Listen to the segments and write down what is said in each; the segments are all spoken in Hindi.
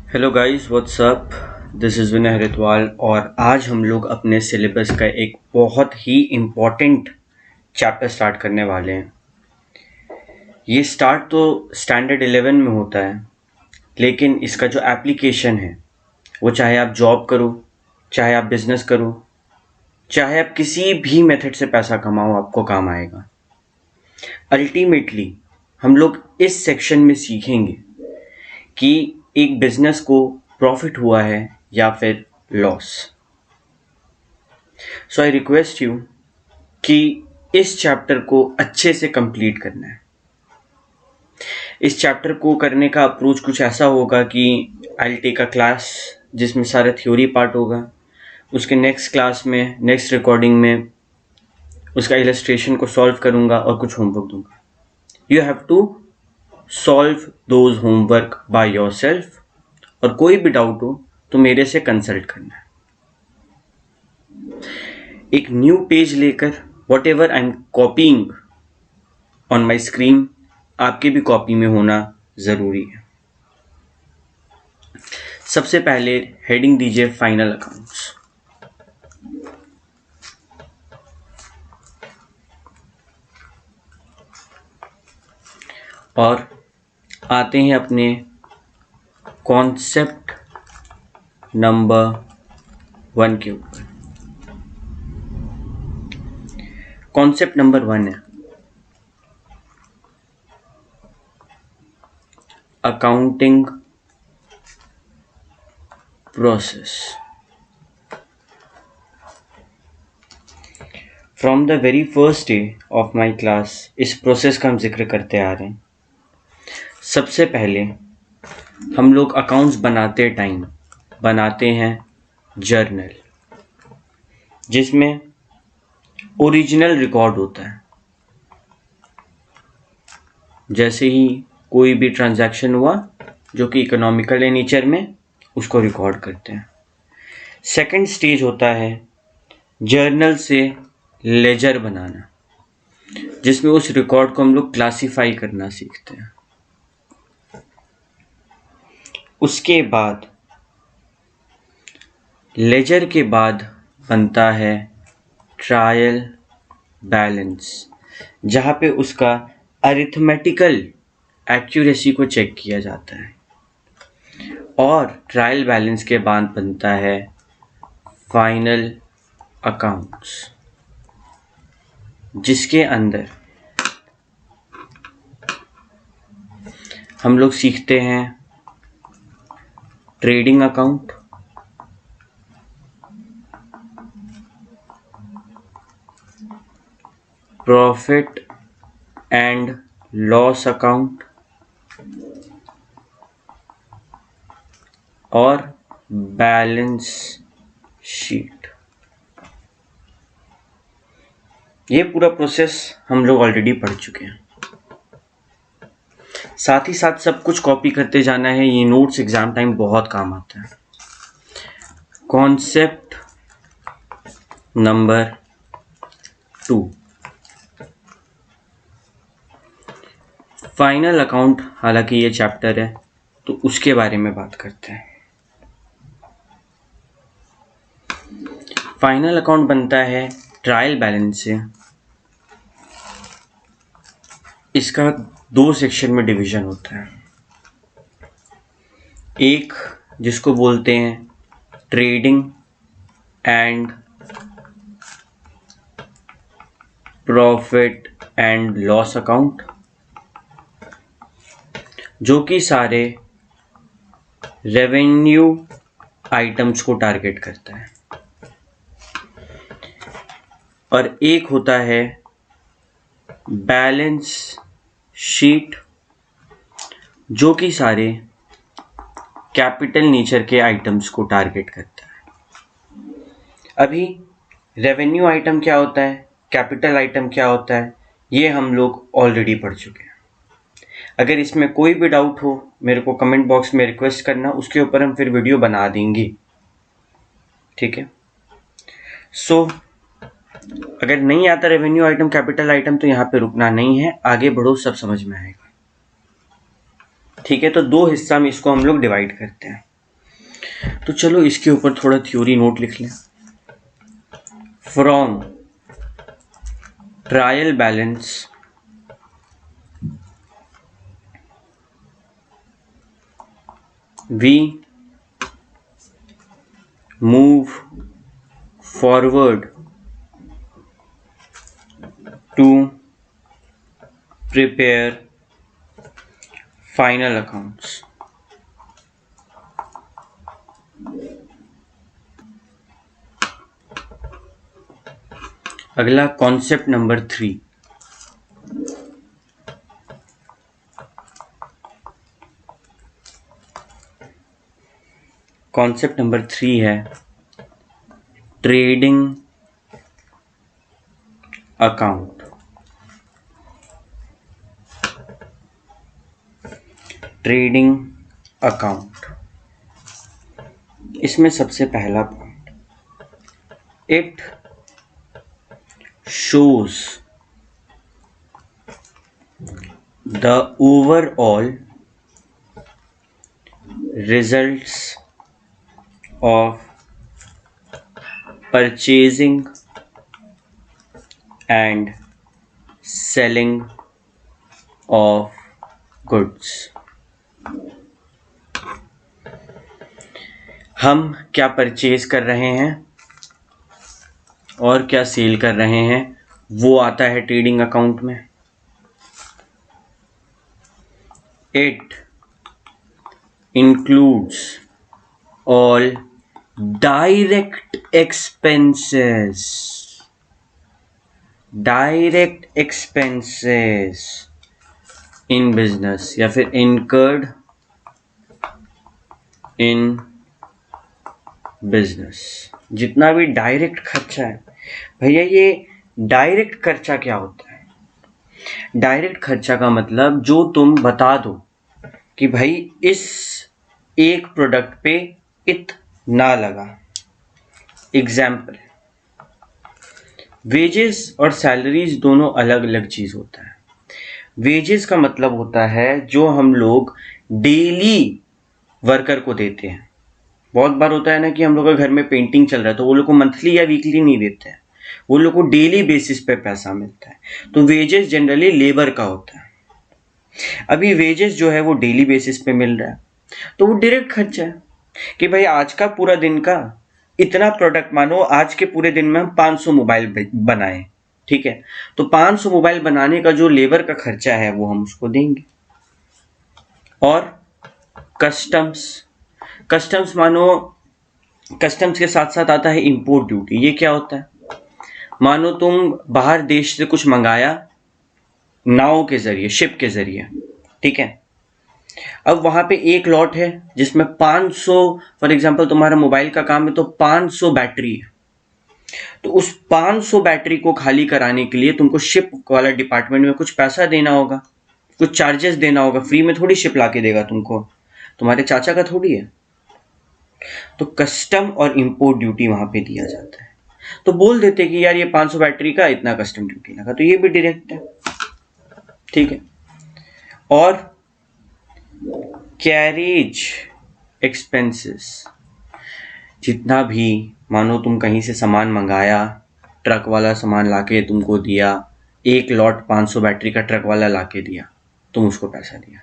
Hello guys, what's up. This is Vinay Haridwal और आज हम लोग अपने सिलेबस का एक बहुत ही इम्पॉर्टेंट चैप्टर स्टार्ट करने वाले हैं। ये स्टार्ट तो स्टैंडर्ड 11 में होता है, लेकिन इसका जो एप्लीकेशन है वो चाहे आप जॉब करो, चाहे आप बिजनेस करो, चाहे आप किसी भी मेथड से पैसा कमाओ, आपको काम आएगा। अल्टीमेटली हम लोग इस सेक्शन में सीखेंगे कि एक बिजनेस को प्रॉफिट हुआ है या फिर loss. So I request you कि इस चैप्टर को अच्छे से कंप्लीट करना है। इस चैप्टर को करने का अप्रोच कुछ ऐसा होगा कि I will take a class जिसमें सारा थ्योरी पार्ट होगा, उसके नेक्स्ट क्लास में, नेक्स्ट रिकॉर्डिंग में उसका इलस्ट्रेशन को सॉल्व करूँगा और कुछ होमवर्क दूंगा। You have to solve those homework by yourself, और कोई भी डाउट हो तो मेरे से कंसल्ट करना है। एक न्यू पेज लेकर what ever I am copying on my screen, आपके भी कॉपी में होना ज़रूरी है। सबसे पहले हेडिंग दीजिए फाइनल अकाउंट्स। और आते हैं अपने कॉन्सेप्ट नंबर 1 के ऊपर। कॉन्सेप्ट नंबर 1 है accounting process. From the very first day of my class इस प्रोसेस का हम जिक्र करते आ रहे हैं। सबसे पहले हम लोग अकाउंट्स बनाते टाइम बनाते हैं जर्नल, जिसमें ओरिजिनल रिकॉर्ड होता है। जैसे ही कोई भी ट्रांजैक्शन हुआ जो कि इकोनॉमिकल है नेचर में, उसको रिकॉर्ड करते हैं। सेकंड स्टेज होता है जर्नल से लेजर बनाना, जिसमें उस रिकॉर्ड को हम लोग क्लासिफाई करना सीखते हैं। उसके बाद लेजर के बाद बनता है ट्रायल बैलेंस, जहाँ पे उसका अरिथमेटिकल एक्यूरेसी को चेक किया जाता है। और ट्रायल बैलेंस के बाद बनता है फाइनल अकाउंट्स, जिसके अंदर हम लोग सीखते हैं trading account, profit and loss account और बैलेंस शीट। ये पूरा प्रोसेस हम लोग ऑलरेडी पढ़ चुके हैं। साथ ही साथ सब कुछ कॉपी करते जाना है, ये नोट्स एग्जाम टाइम बहुत काम आता है। Concept number 2 final account. हालांकि ये चैप्टर है तो उसके बारे में बात करते हैं। फाइनल अकाउंट बनता है ट्रायल बैलेंस से। इसका 2 सेक्शन में डिवीजन होता है। एक जिसको बोलते हैं trading and profit and loss account, जो कि सारे रेवेन्यू आइटम्स को टारगेट करता है। और एक होता है बैलेंस शीट, जो कि सारे कैपिटल नेचर के आइटम्स को टारगेट करता है। अभी रेवेन्यू आइटम क्या होता है, कैपिटल आइटम क्या होता है, ये हम लोग ऑलरेडी पढ़ चुके हैं। अगर इसमें कोई भी डाउट हो मेरे को कमेंट बॉक्स में रिक्वेस्ट करना, उसके ऊपर हम फिर वीडियो बना देंगे, ठीक है। सो अगर नहीं आता रेवेन्यू आइटम, कैपिटल आइटम, तो यहाँ पे रुकना नहीं है, आगे बढ़ो, सब समझ में आएगा, ठीक है। तो 2 हिस्सा में इसको हम लोग डिवाइड करते हैं। तो चलो इसके ऊपर थोड़ा थ्योरी नोट लिख लें। From trial balance we move forward to prepare final accounts. अगला कॉन्सेप्ट नंबर 3। कॉन्सेप्ट नंबर 3 है ट्रेडिंग अकाउंट। ट्रेडिंग अकाउंट, इसमें सबसे पहला point, it shows the overall results of purchasing and selling of goods। हम क्या परचेज कर रहे हैं और क्या सेल कर रहे हैं वो आता है ट्रेडिंग अकाउंट में। It includes all direct expenses, direct expenses in business या फिर इनकर्ड इन बिजनेस। जितना भी डायरेक्ट खर्चा है भैया, ये डायरेक्ट खर्चा क्या होता है? डायरेक्ट खर्चा का मतलब जो तुम बता दो कि भाई इस एक प्रोडक्ट पे इतना लगा। एग्जाम्पल, वेजेस और सैलरीज दोनों अलग अलग चीज होता है। वेजेस का मतलब होता है जो हम लोग डेली वर्कर को देते हैं। बहुत बार होता है ना कि हम लोग का घर में पेंटिंग चल रहा है तो वो लोग को मंथली या वीकली नहीं देते हैं, वो लोग को डेली बेसिस पे पैसा मिलता है। तो वेजेस जनरली लेबर का होता है। अभी वेजेस जो है वो डेली बेसिस पे मिल रहा है तो वो डायरेक्ट खर्चा है कि भाई आज का पूरा दिन का इतना प्रोडक्ट, मानो आज के पूरे दिन में हम 500 मोबाइल बनाए, ठीक है, तो 500 मोबाइल बनाने का जो लेबर का खर्चा है वो हम उसको देंगे। और कस्टम्स, कस्टम्स मानो कस्टम्स के साथ साथ आता है इंपोर्ट ड्यूटी। ये क्या होता है? मानो तुम बाहर देश से कुछ मंगाया नाव के जरिए, शिप के जरिए, ठीक है, अब वहां पे एक लॉट है जिसमें 500, फॉर एग्जांपल तुम्हारा मोबाइल का काम है तो 500 बैटरी है, तो उस 500 बैटरी को खाली कराने के लिए तुमको शिप वाला डिपार्टमेंट में कुछ पैसा देना होगा, कुछ चार्जेस देना होगा। फ्री में थोड़ी शिप ला के देगा तुमको, तुम्हारे चाचा का थोड़ी है। तो कस्टम और इंपोर्ट ड्यूटी वहां पे दिया जाता है। तो बोल देते कि यार ये 500 बैटरी का इतना कस्टम ड्यूटी लगा, तो ये भी डायरेक्ट है, ठीक है। और कैरेज एक्सपेंसेस, जितना भी मानो तुम कहीं से सामान मंगाया, ट्रक वाला सामान लाके तुमको दिया, एक लॉट 500 बैटरी का ट्रक वाला लाके दिया, तुम उसको पैसा दिया।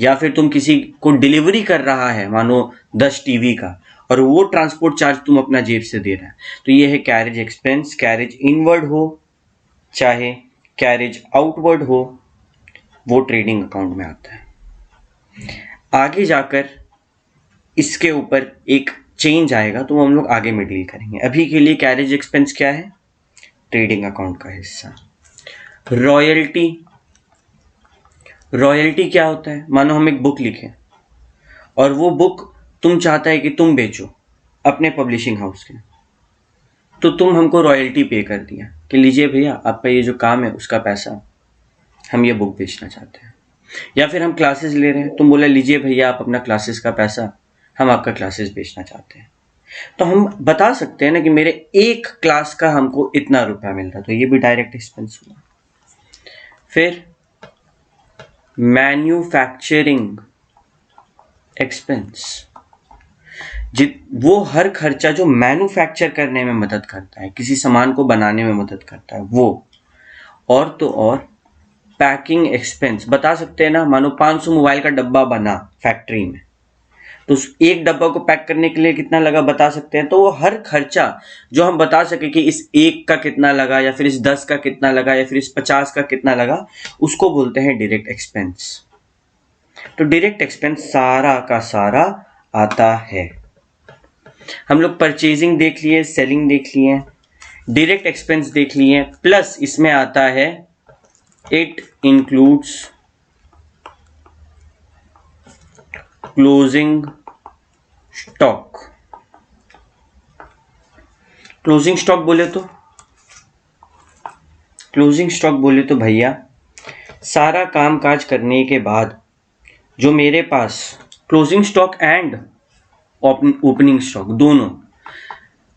या फिर तुम किसी को डिलीवरी कर रहा है मानो 10 टीवी का, और वो ट्रांसपोर्ट चार्ज तुम अपना जेब से दे रहा है, तो ये है कैरेज एक्सपेंस। कैरेज इनवर्ड हो चाहे कैरेज आउटवर्ड हो, वो ट्रेडिंग अकाउंट में आता है। आगे जाकर इसके ऊपर एक चेंज आएगा तो वो हम लोग आगे में डील करेंगे। अभी के लिए कैरेज एक्सपेंस क्या है? ट्रेडिंग अकाउंट का हिस्सा। रॉयल्टी, रॉयल्टी क्या होता है? मानो हम एक बुक लिखें और वो बुक तुम चाहता है कि तुम बेचो अपने पब्लिशिंग हाउस के, तो तुम हमको रॉयल्टी पे कर दिया कि लीजिए भैया आपका ये जो काम है उसका पैसा, हम ये बुक बेचना चाहते हैं। या फिर हम क्लासेस ले रहे हैं, तुम बोला लीजिए भैया आप अपना क्लासेस का पैसा, हम आपका क्लासेस बेचना चाहते हैं। तो हम बता सकते हैं ना कि मेरे एक क्लास का हमको इतना रुपया मिल रहा, तो ये भी डायरेक्ट एक्सपेंस हुआ। फिर मैन्युफैक्चरिंग एक्सपेंस, वो हर खर्चा जो मैन्युफैक्चर करने में मदद करता है, किसी सामान को बनाने में मदद करता है वो। और तो और पैकिंग एक्सपेंस बता सकते हैं ना, मानो 500 मोबाइल का डब्बा बना फैक्ट्री में, तो उस एक डब्बा को पैक करने के लिए कितना लगा बता सकते हैं। तो वो हर खर्चा जो हम बता सके कि इस एक का कितना लगा, या फिर इस 10 का कितना लगा, या फिर इस 50 का कितना लगा, उसको बोलते हैं डायरेक्ट एक्सपेंस। तो डायरेक्ट एक्सपेंस सारा का सारा आता है। हम लोग परचेजिंग देख लिए, सेलिंग देख लिए, डायरेक्ट एक्सपेंस देख लिए, प्लस इसमें आता है it includes closing stock. Closing stock बोले तो भैया सारा काम काज करने के बाद जो मेरे पास closing stock and opening stock दोनों।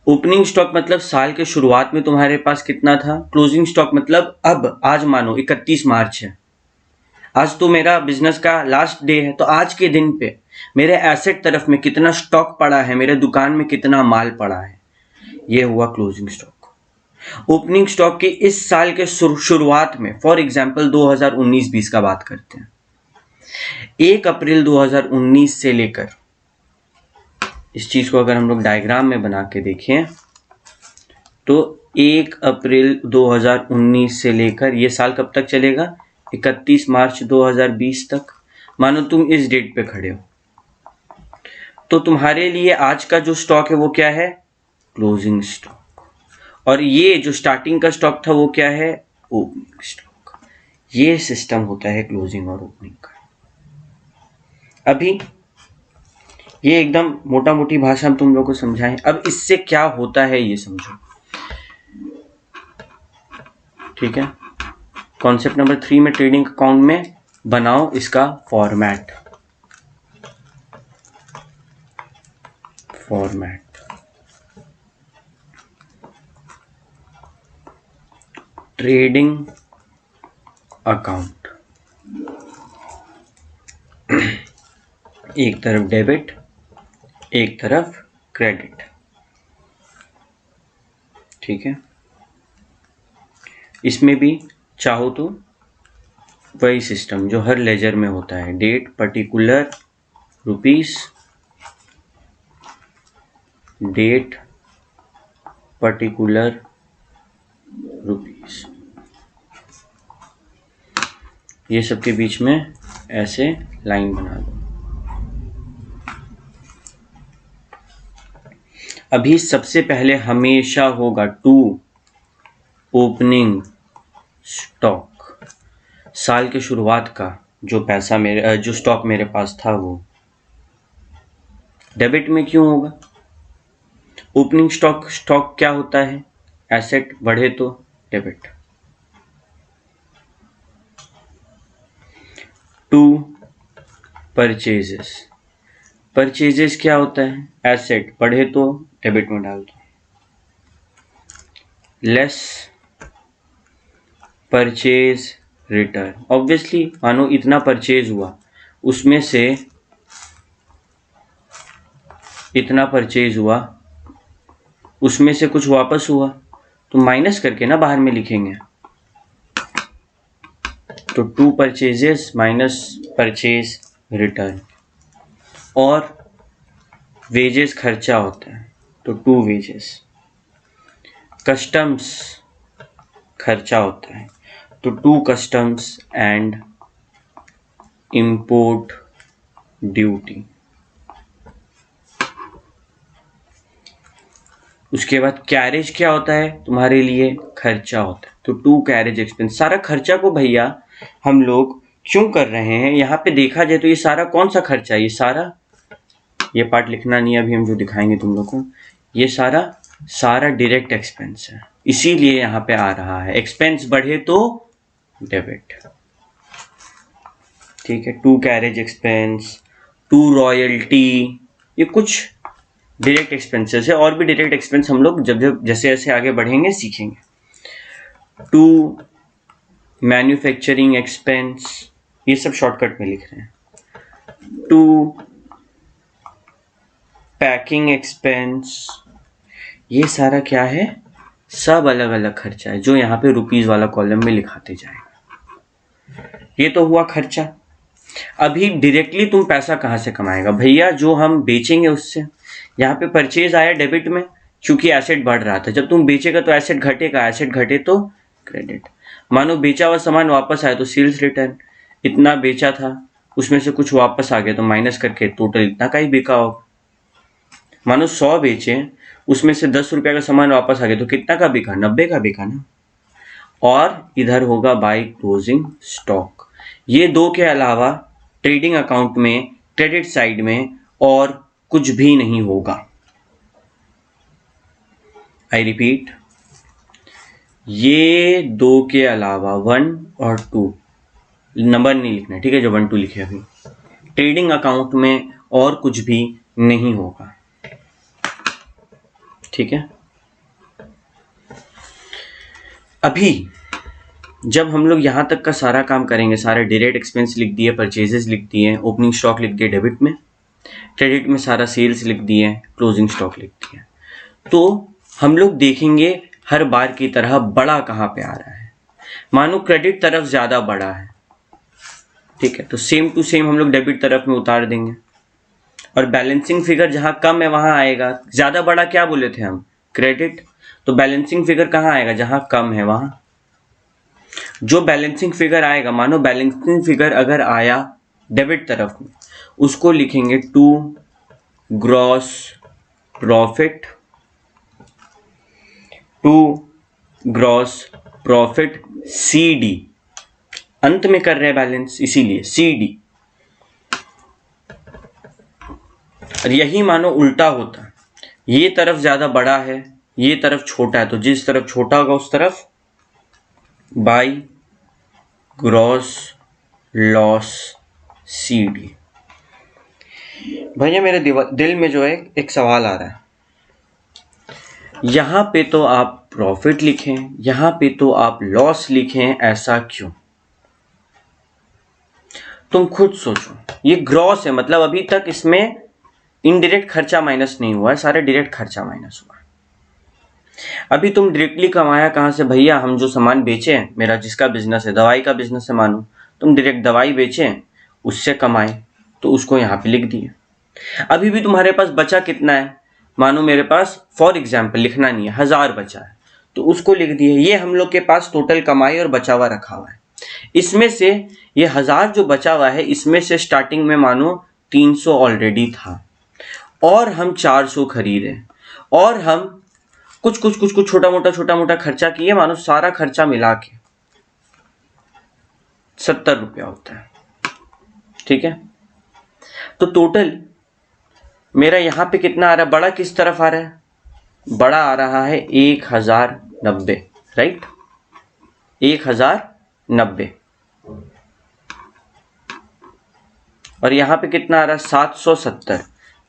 ओपनिंग स्टॉक मतलब साल के शुरुआत में तुम्हारे पास कितना था, क्लोजिंग स्टॉक मतलब अब आज मानो 31 मार्च है, आज तो मेरा बिजनेस का लास्ट डे है, तो आज के दिन पे मेरे एसेट तरफ में कितना स्टॉक पड़ा है, मेरे दुकान में कितना माल पड़ा है, ये हुआ क्लोजिंग स्टॉक। ओपनिंग स्टॉक की इस साल के शुरुआत में, फॉर एग्जांपल 2019-20 का बात करते हैं, 1 अप्रैल 2019 से लेकर, इस चीज को अगर हम लोग डायग्राम में बना के देखें तो 1 अप्रैल 2019 से लेकर ये साल कब तक चलेगा, 31 मार्च 2020 तक। मानो तुम इस डेट पे खड़े हो, तो तुम्हारे लिए आज का जो स्टॉक है वो क्या है, क्लोजिंग स्टॉक। और ये जो स्टार्टिंग का स्टॉक था वो क्या है, ओपनिंग स्टॉक। ये सिस्टम होता है क्लोजिंग और ओपनिंग का। अभी ये एकदम मोटा मोटी भाषा हम तुम लोग को समझाएं, अब इससे क्या होता है ये समझो, ठीक है। कॉन्सेप्ट नंबर 3 में ट्रेडिंग अकाउंट में बनाओ इसका फॉर्मेट। ट्रेडिंग अकाउंट, एक तरफ डेबिट, एक तरफ क्रेडिट, ठीक है। इसमें भी चाहो तो वही सिस्टम जो हर लेजर में होता है, date particular rupees, date particular rupees, ये सब के बीच में ऐसे लाइन बना दो। अभी सबसे पहले हमेशा होगा टू ओपनिंग स्टॉक, साल के शुरुआत का जो पैसा मेरे जो स्टॉक मेरे पास था वो डेबिट में क्यों होगा। ओपनिंग स्टॉक क्या होता है, एसेट बढ़े तो डेबिट। टू परचेजेस क्या होता है, एसेट बढ़े तो डेबिट में डाल दो। लेस परचेज रिटर्न, ऑब्वियसली मानो इतना परचेज हुआ, उसमें से इतना परचेज हुआ, उसमें से कुछ वापस हुआ तो माइनस करके ना बाहर में लिखेंगे, तो to purchases minus purchase return. और वेजेस खर्चा होता है तो टू वेजेस। कस्टम्स खर्चा होता है तो to customs and import duty. उसके बाद कैरेज क्या होता है, तुम्हारे लिए खर्चा होता है तो टू कैरेज एक्सपेंस। सारा खर्चा को भैया हम लोग क्यों कर रहे हैं, यहाँ पे देखा जाए तो ये सारा कौन सा खर्चा है, ये सारा, ये पार्ट लिखना नहीं अभी हम जो दिखाएंगे तुम लोग को, ये सारा डायरेक्ट एक्सपेंस है, इसीलिए यहाँ पे आ रहा है। एक्सपेंस बढ़े तो डेबिट, ठीक है। To carriage expense, to royalty, ये कुछ डायरेक्ट एक्सपेंसेस है, और भी डायरेक्ट एक्सपेंस हम लोग जब जैसे जैसे आगे बढ़ेंगे सीखेंगे। टू मैन्युफैक्चरिंग एक्सपेंस, ये सब शॉर्टकट में लिख रहे हैं। टू पैकिंग एक्सपेंस, ये सारा क्या है, सब अलग अलग खर्चा है जो यहाँ पे रुपीज वाला कॉलम में लिखाते जाएगा। ये तो हुआ खर्चा। अभी डायरेक्टली तुम पैसा कहाँ से कमाएगा भैया, जो हम बेचेंगे उससे। यहाँ पे परचेज आया डेबिट में, क्योंकि एसेट बढ़ रहा था। जब तुम बेचेगा तो एसेट घटेगा, एसेट घटे तो क्रेडिट। मानो बेचा हुआ सामान वापस आया तो सेल्स रिटर्न, इतना बेचा था उसमें से कुछ वापस आ गया तो माइनस करके टोटल इतना का ही बिका होगा। मानो 100 बेचे, उसमें से 10 रुपया का सामान वापस आ गया तो कितना का बिका, 90 का बिका ना। और इधर होगा बाय क्लोजिंग स्टॉक। ये दो के अलावा ट्रेडिंग अकाउंट में क्रेडिट साइड में और कुछ भी नहीं होगा। आई रिपीट, ये दो के अलावा 1 और 2 नंबर नहीं लिखना, ठीक है, जो 1 2 लिखे अभी, ट्रेडिंग अकाउंट में और कुछ भी नहीं होगा, ठीक है। अभी जब हम लोग यहां तक का सारा काम करेंगे, सारे डायरेक्ट एक्सपेंस लिख दिए, परचेजेस लिख दिए, ओपनिंग स्टॉक लिख दिए डेबिट में, क्रेडिट में सारा सेल्स लिख दिए, क्लोजिंग स्टॉक लिख दिए, तो हम लोग देखेंगे हर बार की तरह बड़ा कहाँ पे आ रहा है। मानो क्रेडिट तरफ ज्यादा बड़ा है, ठीक है, तो सेम टू सेम हम लोग डेबिट तरफ में उतार देंगे। और बैलेंसिंग फिगर जहां कम है वहां आएगा। ज्यादा बड़ा क्या बोले थे हम, क्रेडिट, तो बैलेंसिंग फिगर कहां आएगा, जहां कम है वहां। जो बैलेंसिंग फिगर आएगा, मानो बैलेंसिंग फिगर अगर आया डेबिट तरफ में, उसको लिखेंगे to gross profit, to gross profit CD, अंत में कर रहे हैं बैलेंस इसीलिए CD। और यही मानो उल्टा होता, ये तरफ ज्यादा बड़ा है, ये तरफ छोटा है, तो जिस तरफ छोटा होगा उस तरफ बाय ग्रॉस लॉस CD। भैया मेरे दिल में जो है एक सवाल आ रहा है, यहां पे तो आप प्रॉफिट लिखें, यहां पे तो आप लॉस लिखें, ऐसा क्यों? तुम खुद सोचो। ये ग्रॉस है, मतलब अभी तक इसमें इनडायरेक्ट खर्चा माइनस नहीं हुआ है, सारे डायरेक्ट खर्चा माइनस हुआ है। अभी तुम डायरेक्टली कमाया कहां से भैया, हम जो सामान बेचे, मेरा जिसका बिजनेस है, दवाई का बिजनेस है, मानो तुम डायरेक्ट दवाई बेचे उससे कमाए, तो उसको यहाँ पे लिख दिए। अभी भी तुम्हारे पास बचा कितना है, मानो मेरे पास फॉर एग्जाम्पल लिखना नहीं है, 1000 बचा है, तो उसको लिख दिए। ये हम लोग के पास टोटल कमाई और बचा हुआ रखा हुआ है। इसमें से ये 1000 जो बचा हुआ है, इसमें से स्टार्टिंग में मानो 300 ऑलरेडी था, और हम 400 खरीदे, और हम कुछ छोटा मोटा खर्चा किए, मानो सारा खर्चा मिला के 70 रुपया होता है, ठीक है। तो टोटल मेरा यहां पे कितना आ रहा है, बड़ा किस तरफ आ रहा है, बड़ा आ रहा है 1090, राइट, 1090। और यहां पे कितना आ रहा है, 770।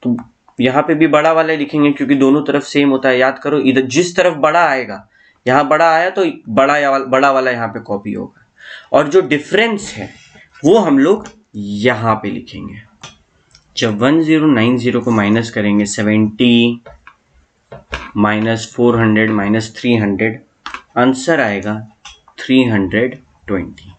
तो यहां पे भी बड़ा वाला लिखेंगे क्योंकि दोनों तरफ सेम होता है। याद करो, इधर जिस तरफ बड़ा आएगा, यहां बड़ा आया तो बड़ा वाला यहाँ पे कॉपी होगा, और जो डिफरेंस है वो हम लोग यहां पे लिखेंगे। जब 1090 को माइनस करेंगे, 70 माइनस 400 माइनस 300, आंसर आएगा 320।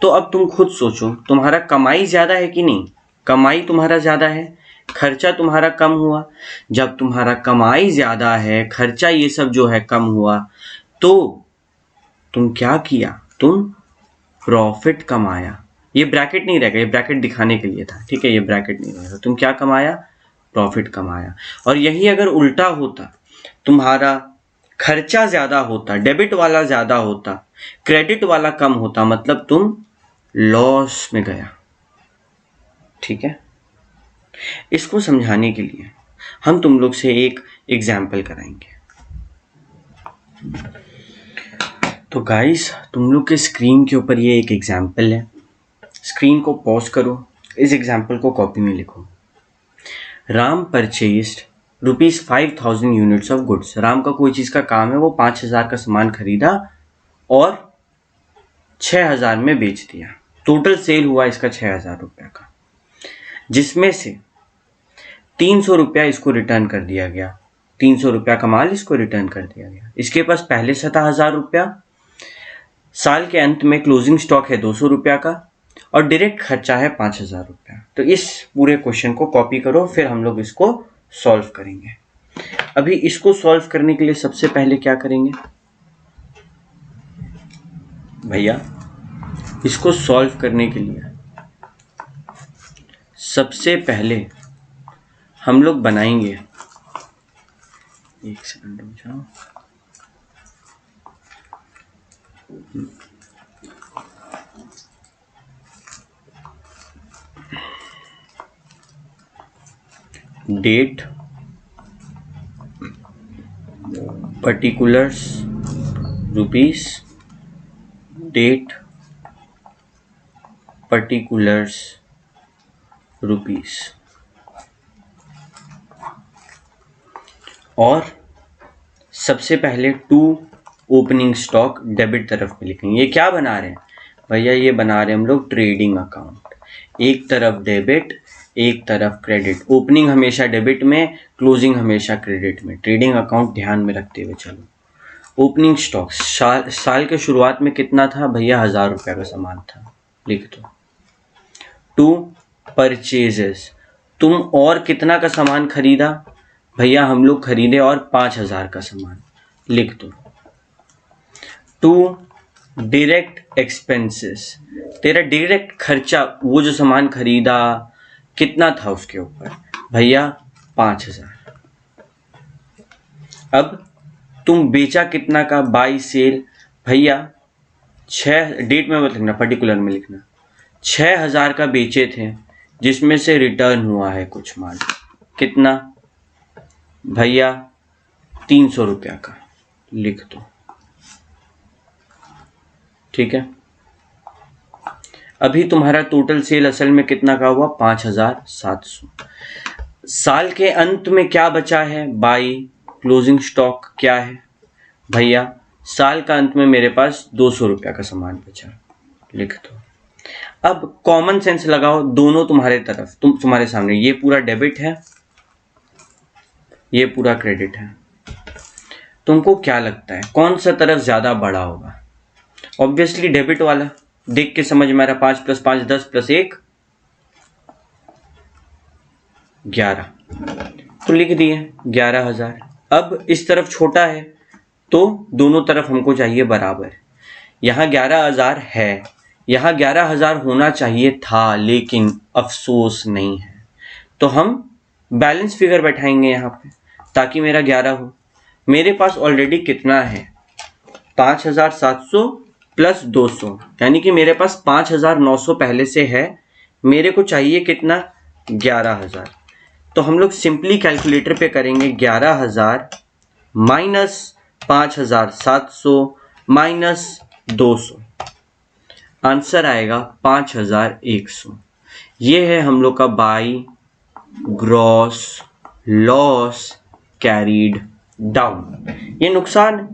तो अब तुम खुद सोचो, तुम्हारा कमाई ज्यादा है कि नहीं? कमाई तुम्हारा ज्यादा है, खर्चा तुम्हारा कम हुआ। जब तुम्हारा कमाई ज्यादा है, खर्चा ये सब जो है कम हुआ, तो तुम क्या किया, तुम प्रॉफिट कमाया। ये ब्रैकेट नहीं रहेगा, ये ब्रैकेट दिखाने के लिए था, ठीक है, ये ब्रैकेट नहीं रहेगा। तुम क्या कमाया, प्रॉफिट कमाया। और यही अगर उल्टा होता, तुम्हारा खर्चा ज्यादा होता, डेबिट वाला ज्यादा होता, क्रेडिट वाला कम होता, मतलब तुम लॉस में गया, ठीक है। इसको समझाने के लिए हम तुम लोग से एक एग्जाम्पल कराएंगे। तो गाइस, तुम लोग के स्क्रीन के ऊपर ये एक एग्जाम्पल है, स्क्रीन को पॉज करो, इस एग्जाम्पल को कॉपी में लिखो। Ram purchased ₹5000 units of goods. Ram का कोई चीज का काम है, वो 5000 का सामान खरीदा और 6000 में बेच दिया। टोटल सेल हुआ इसका 6000 रुपया का, जिसमें से 300 रुपया इसको रिटर्न कर दिया गया, 300 रुपया का माल इसको रिटर्न कर दिया गया। इसके पास पहले से था 1000 रुपया, साल के अंत में क्लोजिंग स्टॉक है 200 रुपया का और डायरेक्ट खर्चा है 5000 रुपया। तो इस पूरे क्वेश्चन को कॉपी करो, फिर हम लोग इसको सॉल्व करेंगे। अभी इसको सॉल्व करने के लिए सबसे पहले क्या करेंगे भैया, इसको सॉल्व करने के लिए सबसे पहले हम लोग बनाएंगे, एक सेकंड रुक जाओ, date, particulars, rupees, date, particulars, rupees, और सबसे पहले टू ओपनिंग स्टॉक डेबिट तरफ में लिखेंगे। ये क्या बना रहे हैं भैया, ये बना रहे हैं हम लोग ट्रेडिंग अकाउंट, एक तरफ डेबिट एक तरफ क्रेडिट, ओपनिंग हमेशा डेबिट में, क्लोजिंग हमेशा क्रेडिट में, ट्रेडिंग अकाउंट ध्यान में रखते हुए चलो। ओपनिंग स्टॉक साल के शुरुआत में कितना था भैया, 1000 रुपया का सामान था, लिख दो। टू परचेजेस, तुम और कितना का सामान खरीदा भैया, हम लोग खरीदे और 5000 का सामान, लिख दो। टू डायरेक्ट एक्सपेंसेस, तेरा डायरेक्ट खर्चा, वो जो सामान खरीदा कितना था उसके ऊपर भैया 5000। अब तुम बेचा कितना का, बाई सेल भैया 6, डेट में मत लिखना, पर्टिकुलर में लिखना, 6000 का बेचे थे जिसमें से रिटर्न हुआ है कुछ माल, कितना भैया 300 रुपया का, लिख दो। ठीक है, अभी तुम्हारा टोटल सेल असल में कितना का हुआ, 5700। साल के अंत में क्या बचा है, बाई क्लोजिंग स्टॉक क्या है भैया, साल का अंत में मेरे पास 200 रुपया का सामान बचा, लिख दो। अब कॉमन सेंस लगाओ, दोनों तुम्हारे तरफ, तुम्हारे सामने, ये पूरा डेबिट है, ये पूरा क्रेडिट है, तुमको क्या लगता है कौन सा तरफ ज्यादा बड़ा होगा? ऑब्वियसली डेबिट वाला, देख के समझ में आ रहा, 5 + 5 10 + 1 11, तो लिख दिए 11000। अब इस तरफ छोटा है तो दोनों तरफ हमको चाहिए बराबर, यहाँ 11000 है, यहाँ 11000 होना चाहिए था लेकिन अफसोस नहीं है, तो हम बैलेंस फिगर बैठाएंगे यहाँ पे ताकि मेरा 11 हो। मेरे पास ऑलरेडी कितना है, 5700 + 200, यानी कि मेरे पास 5900 पहले से है, मेरे को चाहिए कितना 11000। तो हम लोग सिंपली कैलकुलेटर पे करेंगे 11000 माइनस 5700 माइनस 200, आंसर आएगा 5100। ये है हम लोग का by gross loss carried down. ये नुकसान है,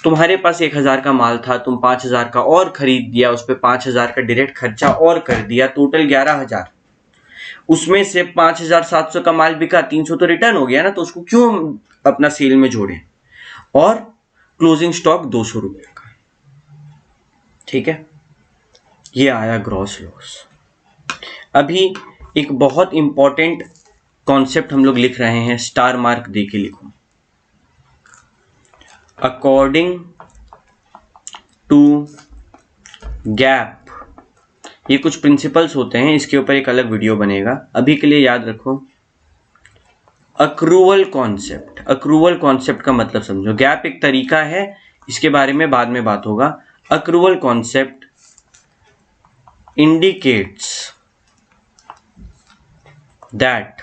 तुम्हारे पास 1000 का माल था, तुम 5000 का और खरीद दिया, उस पर 5000 का डायरेक्ट खर्चा और कर दिया, टोटल 11000, उसमें से 5700 का माल बिका, 300 तो रिटर्न हो गया ना, तो उसको क्यों अपना सेल में जोड़े, और क्लोजिंग स्टॉक 200 रुपये का। ठीक है, ये आया ग्रॉस लॉस। अभी एक बहुत इंपॉर्टेंट कॉन्सेप्ट हम लोग लिख रहे हैं, स्टार मार्क दे के लिखो, अकॉर्डिंग टू गैप। ये कुछ प्रिंसिपल्स होते हैं, इसके ऊपर एक अलग वीडियो बनेगा, अभी के लिए याद रखो अक्रूवल कॉन्सेप्ट। अक्रूवल कॉन्सेप्ट का मतलब समझो, गैप एक तरीका है, इसके बारे में बाद में बात होगा। Accrual concept indicates that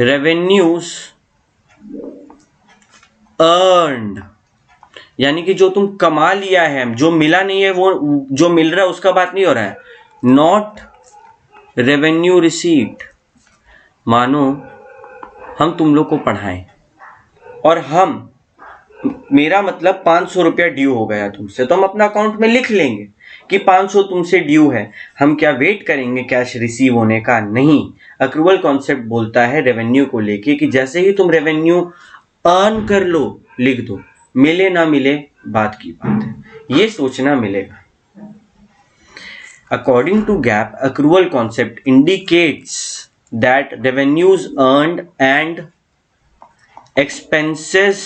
revenues earned, यानी कि जो तुम कमा लिया है, जो मिला नहीं है, वो जो मिल रहा है उसका बात नहीं हो रहा है, नॉट रेवेन्यू रिसीट। मानो हम तुम लोग को पढ़ाएं और हम मेरा मतलब 500 रुपया ड्यू हो गया तुमसे, तो हम अपना अकाउंट में लिख लेंगे कि 500 तुमसे ड्यू है। हम क्या वेट करेंगे कैश रिसीव होने का? नहीं। अक्रूवल कॉन्सेप्ट बोलता है रेवेन्यू को लेके कि जैसे ही तुम रेवेन्यू अर्न कर लो लिख दो, मिले ना मिले बात की बात है, ये सोचना मिलेगा। According to GAAP, accrual concept indicates that revenues earned and expenses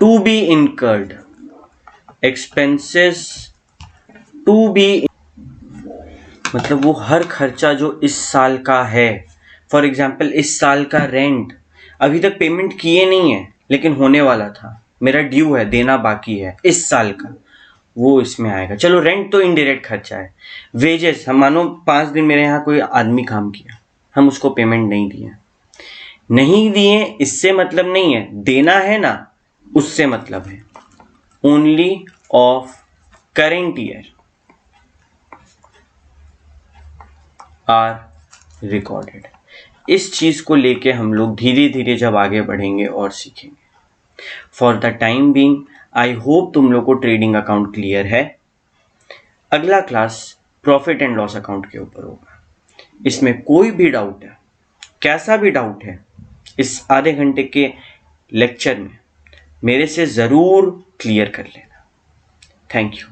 to be incurred, expenses to be, मतलब वो हर खर्चा जो इस साल का है, फॉर एग्जाम्पल इस साल का रेंट अभी तक पेमेंट किए नहीं है लेकिन होने वाला था, मेरा ड्यू है, देना बाकी है इस साल का, वो इसमें आएगा। चलो रेंट तो इनडायरेक्ट खर्चा है। वेजेस, हम मानो 5 दिन मेरे यहाँ कोई आदमी काम किया, हम उसको पेमेंट नहीं दिए, इससे मतलब नहीं है, देना है ना, उससे मतलब है। Only of current year are recorded. इस चीज को लेके हम लोग धीरे धीरे जब आगे बढ़ेंगे और सीखेंगे। For the time being I hope तुम लोग को ट्रेडिंग अकाउंट क्लियर है। अगला class profit and loss account के ऊपर होगा। इसमें कोई भी डाउट है, कैसा भी डाउट है, इस आधे घंटे के लेक्चर में मेरे से ज़रूर क्लियर कर लेना। Thank you.